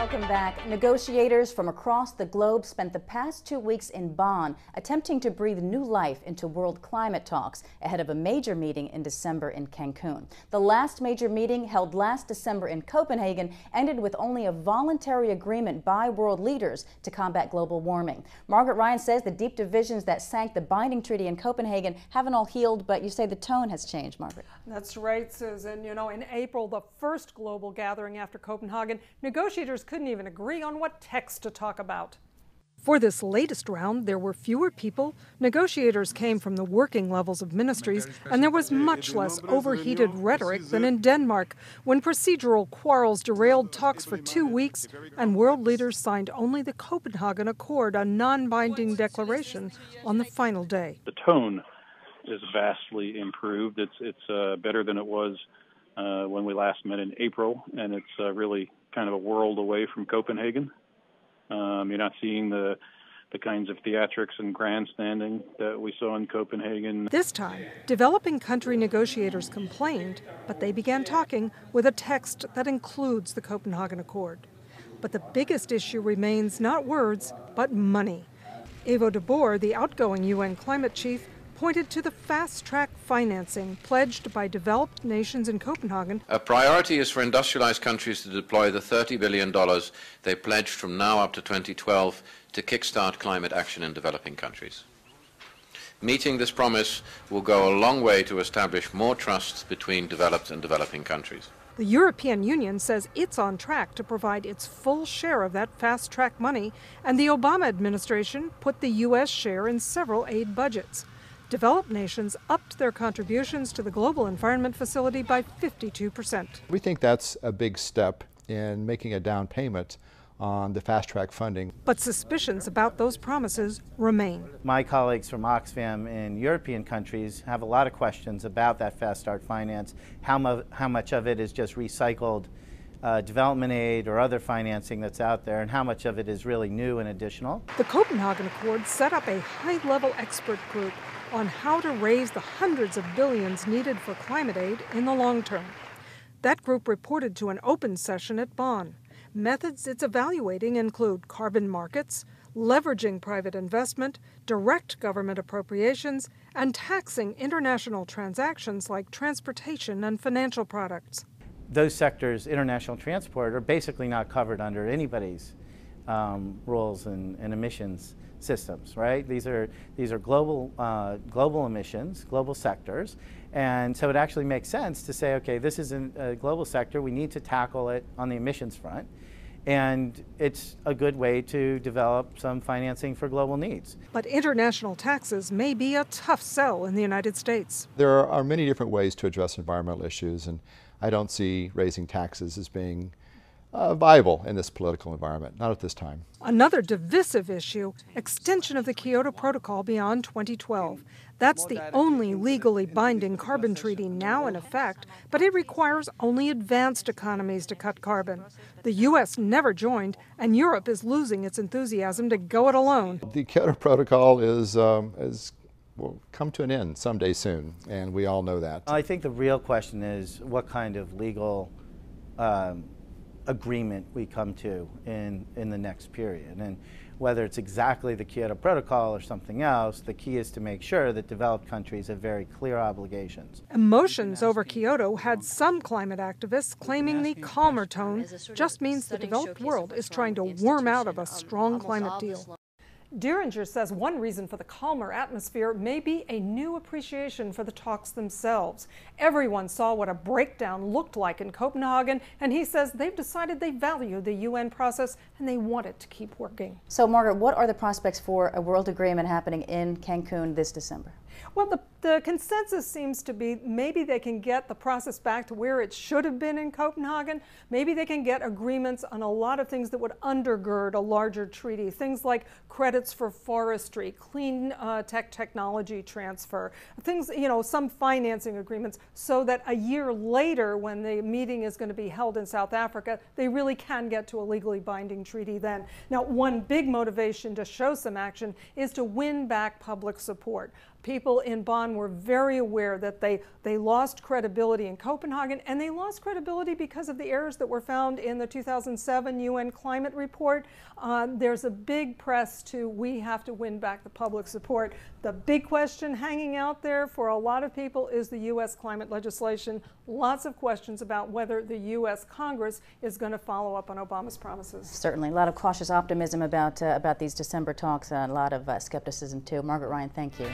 Welcome back. Negotiators from across the globe spent the past 2 weeks in Bonn attempting to breathe new life into world climate talks ahead of a major meeting in December in Cancun. The last major meeting, held last December in Copenhagen, ended with only a voluntary agreement by world leaders to combat global warming. Margaret Ryan says the deep divisions that sank the binding treaty in Copenhagen haven't all healed, but you say the tone has changed, Margaret. That's right, Susan. You know, in April, the first global gathering after Copenhagen, negotiators couldn't even agree on what text to talk about. For this latest round, there were fewer people, negotiators came from the working levels of ministries, and there was much less overheated rhetoric than in Denmark, when procedural quarrels derailed talks for 2 weeks and world leaders signed only the Copenhagen Accord, a non-binding declaration, on the final day. The tone is vastly improved. It's better than it was when we last met in April, and it's really kind of a world away from Copenhagen. You're not seeing the kinds of theatrics and grandstanding that we saw in Copenhagen. This time, developing country negotiators complained, but they began talking with a text that includes the Copenhagen Accord. But the biggest issue remains not words, but money. Ivo de Boer, the outgoing UN climate chief, pointed to the fast-track financing pledged by developed nations in Copenhagen. A priority is for industrialized countries to deploy the $30 billion they pledged from now up to 2012 to kickstart climate action in developing countries. Meeting this promise will go a long way to establish more trust between developed and developing countries. The European Union says it's on track to provide its full share of that fast-track money, and the Obama administration put the U.S. share in several aid budgets. Developed nations upped their contributions to the Global Environment Facility by 52%. We think that's a big step in making a down payment on the fast-track funding. But suspicions about those promises remain. My colleagues from Oxfam in European countries have a lot of questions about that fast start finance, how much of it is just recycled development aid or other financing that's out there, and how much of it is really new and additional. The Copenhagen Accord set up a high-level expert group on how to raise the hundreds of billions needed for climate aid in the long term. That group reported to an open session at Bonn. Methods it's evaluating include carbon markets, leveraging private investment, direct government appropriations, and taxing international transactions like transportation and financial products. Those sectors, international transport, are basically not covered under anybody's rules and emissions systems, right? These are global emissions, global sectors, and so it actually makes sense to say, okay, this is a global sector, we need to tackle it on the emissions front, and it's a good way to develop some financing for global needs. But international taxes may be a tough sell in the United States. There are many different ways to address environmental issues, and I don't see raising taxes as being viable in this political environment, not at this time. Another divisive issue, extension of the Kyoto Protocol beyond 2012. That's the only legally binding carbon treaty now in effect, but it requires only advanced economies to cut carbon. The U.S. never joined, and Europe is losing its enthusiasm to go it alone. The Kyoto Protocol will come to an end someday soon, and we all know that. I think the real question is what kind of legal agreement we come to in the next period. And whether it's exactly the Kyoto Protocol or something else, the key is to make sure that developed countries have very clear obligations. Emotions over Kyoto had some climate activists claiming the calmer tone just means the developed world is trying to worm out of a strong climate deal. Dieringer says one reason for the calmer atmosphere may be a new appreciation for the talks themselves. Everyone saw what a breakdown looked like in Copenhagen, and he says they've decided they value the UN process and they want it to keep working. So, Margaret, what are the prospects for a world agreement happening in Cancun this December? Well, the consensus seems to be maybe they can get the process back to where it should have been in Copenhagen. Maybe they can get agreements on a lot of things that would undergird a larger treaty. Things like credits for forestry, clean technology transfer, things, you know, some financing agreements so that a year later when the meeting is going to be held in South Africa, they really can get to a legally binding treaty then. Now, one big motivation to show some action is to win back public support. People in Bonn were very aware that they lost credibility in Copenhagen, and they lost credibility because of the errors that were found in the 2007 UN climate report. There's a big press to, we have to win back the public support. The big question hanging out there for a lot of people is the U.S. climate legislation. Lots of questions about whether the U.S. Congress is going to follow up on Obama's promises. Certainly, a lot of cautious optimism about these December talks, a lot of skepticism too. Margaret Ryan, thank you.